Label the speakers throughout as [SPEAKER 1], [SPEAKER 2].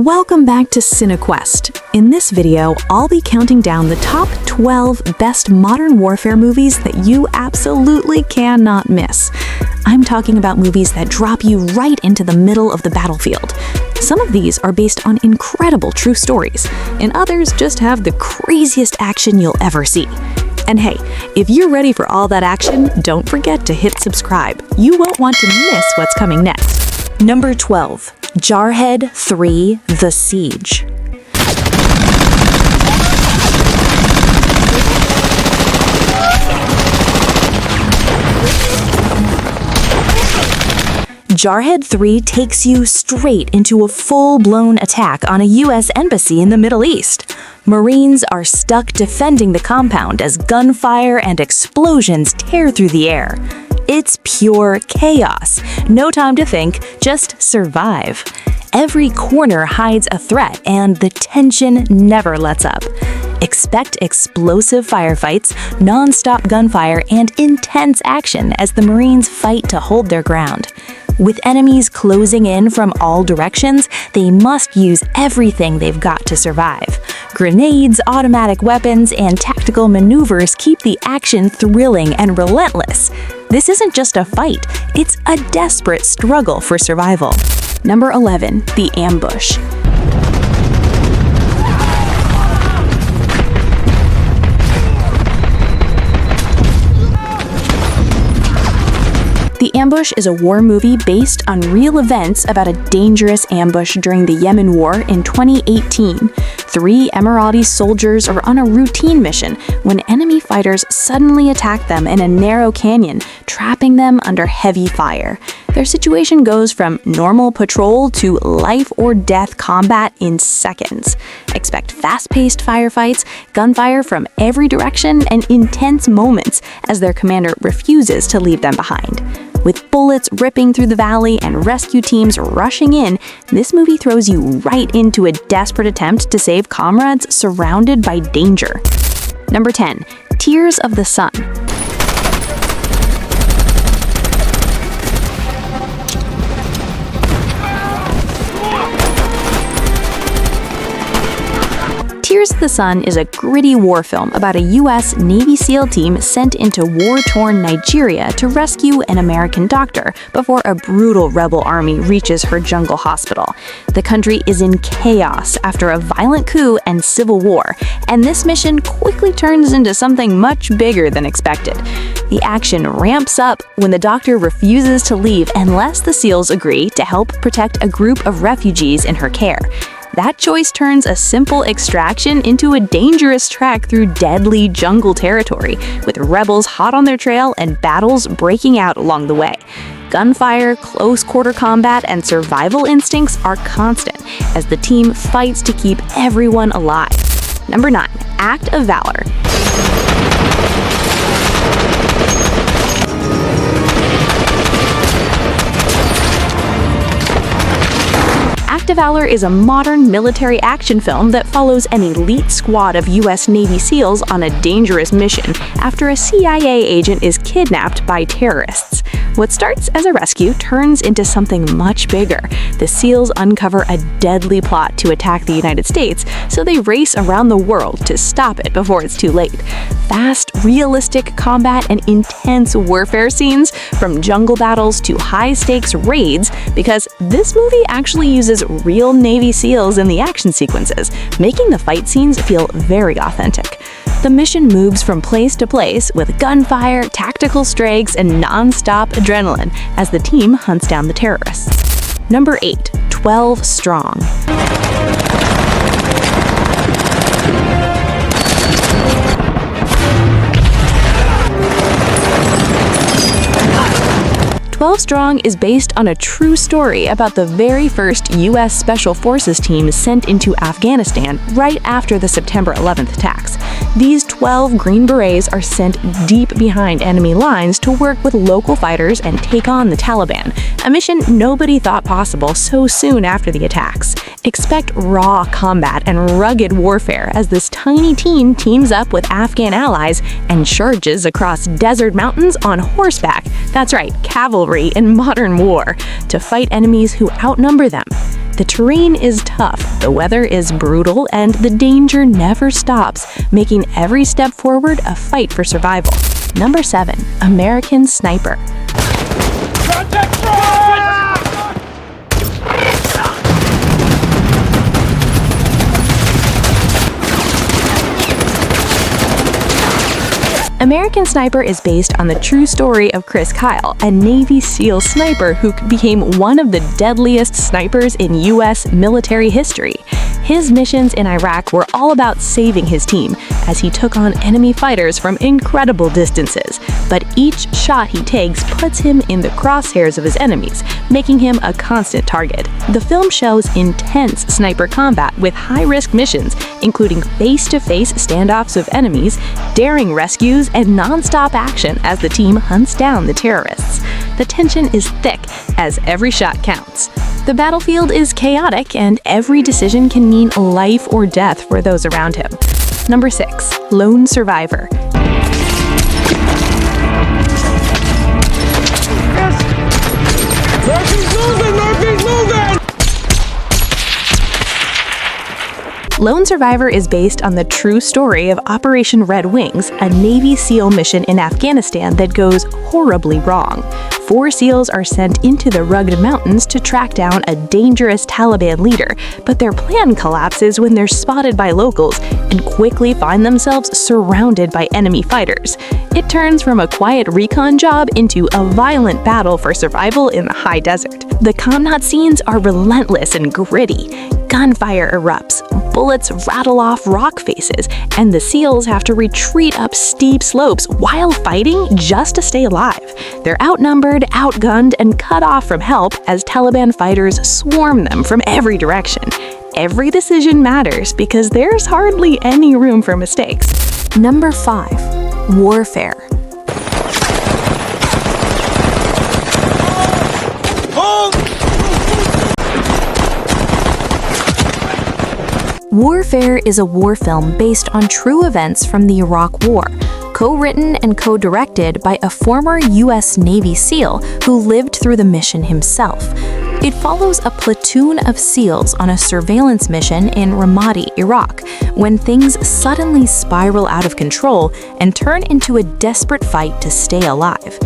[SPEAKER 1] Welcome back to CineQuest. In this video, I'll be counting down the top 12 best modern warfare movies that you absolutely cannot miss. I'm talking about movies that drop you right into the middle of the battlefield. Some of these are based on incredible true stories, and others just have the craziest action you'll ever see. And hey, if you're ready for all that action, don't forget to hit subscribe. You won't want to miss what's coming next. Number 12. Jarhead 3: The Siege. Jarhead 3 takes you straight into a full-blown attack on a U.S. embassy in the Middle East. Marines are stuck defending the compound as gunfire and explosions tear through the air. It's pure chaos. No time to think, just survive. Every corner hides a threat, and the tension never lets up. Expect explosive firefights, non-stop gunfire, and intense action as the Marines fight to hold their ground. With enemies closing in from all directions, they must use everything they've got to survive. Grenades, automatic weapons, and tactical maneuvers keep the action thrilling and relentless. This isn't just a fight, it's a desperate struggle for survival. Number 11. The Ambush. The Ambush is a war movie based on real events about a dangerous ambush during the Yemen War in 2018. 3 Emirati soldiers are on a routine mission when enemy fighters suddenly attack them in a narrow canyon, trapping them under heavy fire. Their situation goes from normal patrol to life-or-death combat in seconds. Expect fast-paced firefights, gunfire from every direction, and intense moments as their commander refuses to leave them behind. With bullets ripping through the valley and rescue teams rushing in, this movie throws you right into a desperate attempt to save comrades surrounded by danger. Number 10. Tears of the Sun. Tears of the Sun is a gritty war film about a U.S. Navy SEAL team sent into war-torn Nigeria to rescue an American doctor before a brutal rebel army reaches her jungle hospital. The country is in chaos after a violent coup and civil war, and this mission quickly turns into something much bigger than expected. The action ramps up when the doctor refuses to leave unless the SEALs agree to help protect a group of refugees in her care. That choice turns a simple extraction into a dangerous trek through deadly jungle territory, with rebels hot on their trail and battles breaking out along the way. Gunfire, close-quarter combat, and survival instincts are constant as the team fights to keep everyone alive. Number 9. Act of Valor. Act of Valor is a modern military action film that follows an elite squad of U.S. Navy SEALs on a dangerous mission after a CIA agent is kidnapped by terrorists. What starts as a rescue turns into something much bigger. The SEALs uncover a deadly plot to attack the United States, so they race around the world to stop it before it's too late. Fast, realistic combat and intense warfare scenes, from jungle battles to high-stakes raids, because this movie actually uses real Navy SEALs in the action sequences, making the fight scenes feel very authentic. The mission moves from place to place with gunfire, tactical strikes, and non-stop adrenaline as the team hunts down the terrorists. Number 8. 12 Strong. 12 Strong is based on a true story about the very first U.S. Special Forces team sent into Afghanistan right after the September 11th attacks. These 12 Green Berets are sent deep behind enemy lines to work with local fighters and take on the Taliban, a mission nobody thought possible so soon after the attacks. Expect raw combat and rugged warfare as this tiny team teams up with Afghan allies and charges across desert mountains on horseback. That's right, cavalry in modern war, to fight enemies who outnumber them. The terrain is tough, the weather is brutal, and the danger never stops, making every step forward a fight for survival. Number 7. American Sniper. American Sniper is based on the true story of Chris Kyle, a Navy SEAL sniper who became one of the deadliest snipers in U.S. military history. His missions in Iraq were all about saving his team, as he took on enemy fighters from incredible distances. But each shot he takes puts him in the crosshairs of his enemies, making him a constant target. The film shows intense sniper combat with high-risk missions, including face-to-face standoffs with enemies, daring rescues, and non-stop action as the team hunts down the terrorists. The tension is thick, as every shot counts. The battlefield is chaotic, and every decision can mean life or death for those around him. Number 6. Lone Survivor. Murphy's moving! Lone Survivor is based on the true story of Operation Red Wings, a Navy SEAL mission in Afghanistan that goes horribly wrong. 4 SEALs are sent into the rugged mountains to track down a dangerous Taliban leader, but their plan collapses when they're spotted by locals and quickly find themselves surrounded by enemy fighters. It turns from a quiet recon job into a violent battle for survival in the high desert. The combat scenes are relentless and gritty. Gunfire erupts, bullets rattle off rock faces, and the SEALs have to retreat up steep slopes while fighting just to stay alive. They're outnumbered, outgunned, and cut off from help as Taliban fighters swarm them from every direction. Every decision matters because there's hardly any room for mistakes. Number 5. Warfare. Warfare is a war film based on true events from the Iraq War, co-written and co-directed by a former U.S. Navy SEAL who lived through the mission himself. It follows a platoon of SEALs on a surveillance mission in Ramadi, Iraq, when things suddenly spiral out of control and turn into a desperate fight to stay alive.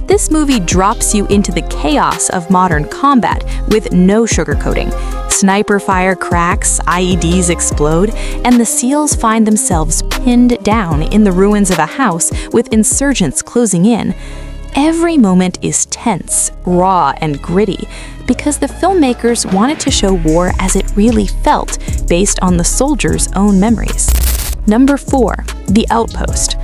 [SPEAKER 1] This movie drops you into the chaos of modern combat with no sugarcoating. Sniper fire cracks, IEDs explode, and the SEALs find themselves pinned down in the ruins of a house with insurgents closing in. Every moment is tense, raw, and gritty because the filmmakers wanted to show war as it really felt based on the soldiers' own memories. Number 4. The Outpost.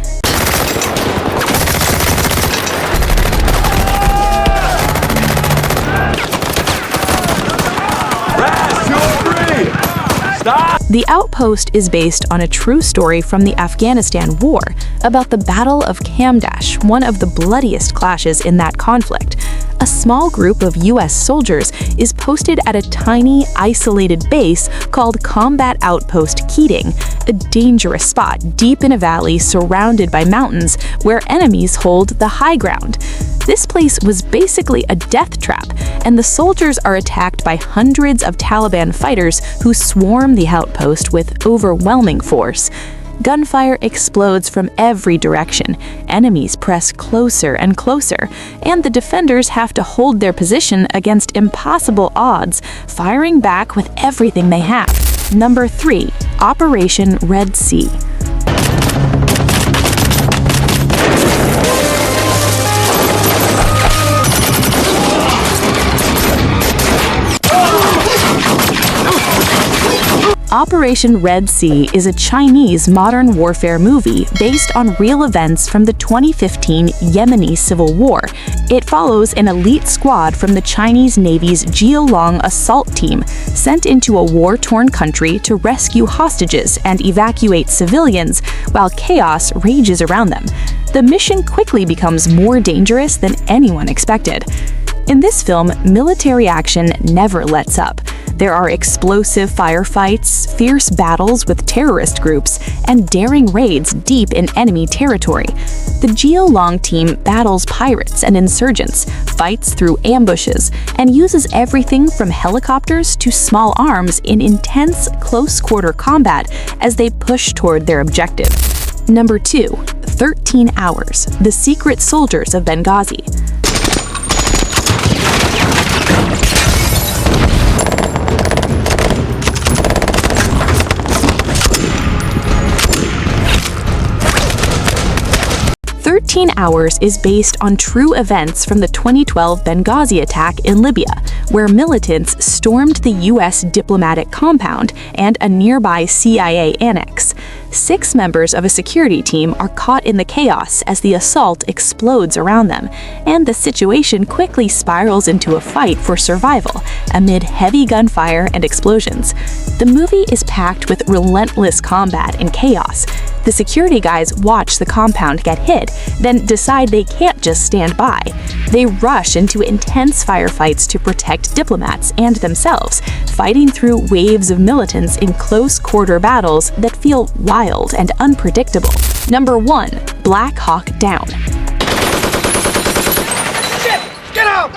[SPEAKER 1] The Outpost is based on a true story from the Afghanistan War about the Battle of Kamdash, one of the bloodiest clashes in that conflict. A small group of U.S. soldiers is posted at a tiny, isolated base called Combat Outpost Keating, a dangerous spot deep in a valley surrounded by mountains where enemies hold the high ground. This place was basically a death trap, and the soldiers are attacked by hundreds of Taliban fighters who swarm the outpost with overwhelming force. Gunfire explodes from every direction, enemies press closer and closer, and the defenders have to hold their position against impossible odds, firing back with everything they have. Number 3. Operation Red Sea. Operation Red Sea is a Chinese modern warfare movie based on real events from the 2015 Yemeni Civil War. It follows an elite squad from the Chinese Navy's Jialong assault team sent into a war-torn country to rescue hostages and evacuate civilians while chaos rages around them. The mission quickly becomes more dangerous than anyone expected. In this film, military action never lets up. There are explosive firefights, fierce battles with terrorist groups, and daring raids deep in enemy territory. The Geo-Long team battles pirates and insurgents, fights through ambushes, and uses everything from helicopters to small arms in intense close-quarter combat as they push toward their objective. Number 2. 13 Hours, The Secret Soldiers of Benghazi. "13 Hours" is based on true events from the 2012 Benghazi attack in Libya, where militants stormed the U.S. diplomatic compound and a nearby CIA annex. 6 members of a security team are caught in the chaos as the assault explodes around them, and the situation quickly spirals into a fight for survival amid heavy gunfire and explosions. The movie is packed with relentless combat and chaos. The security guys watch the compound get hit, then decide they can't just stand by. They rush into intense firefights to protect diplomats and themselves, fighting through waves of militants in close-quarter battles that feel wild and unpredictable. Number 1. Black Hawk Down.
[SPEAKER 2] Shit! Get out!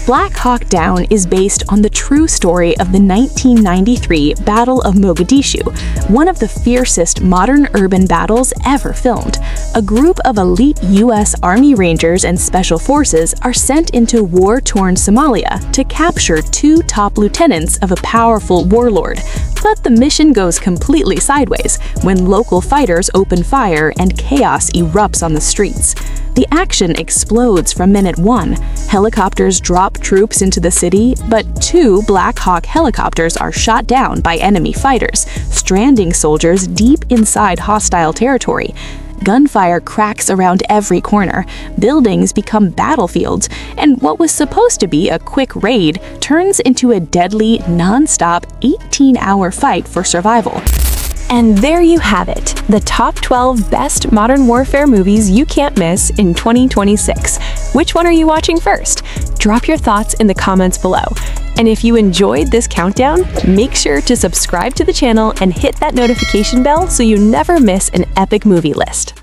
[SPEAKER 1] Black Hawk Down is based on the true story of the 1993 Battle of Mogadishu, one of the fiercest modern urban battles ever filmed. A group of elite U.S. Army Rangers and Special Forces are sent into war-torn Somalia to capture 2 top lieutenants of a powerful warlord. But the mission goes completely sideways when local fighters open fire and chaos erupts on the streets. The action explodes from minute 1. Helicopters drop troops into the city, but 2 Black Hawk helicopters are shot down by enemy fighters, stranding soldiers deep inside hostile territory. Gunfire cracks around every corner, buildings become battlefields, and what was supposed to be a quick raid turns into a deadly, non-stop 18-hour fight for survival. And there you have it, the top 12 best modern warfare movies you can't miss in 2026. Which one are you watching first? Drop your thoughts in the comments below. And if you enjoyed this countdown, make sure to subscribe to the channel and hit that notification bell so you never miss an epic movie list.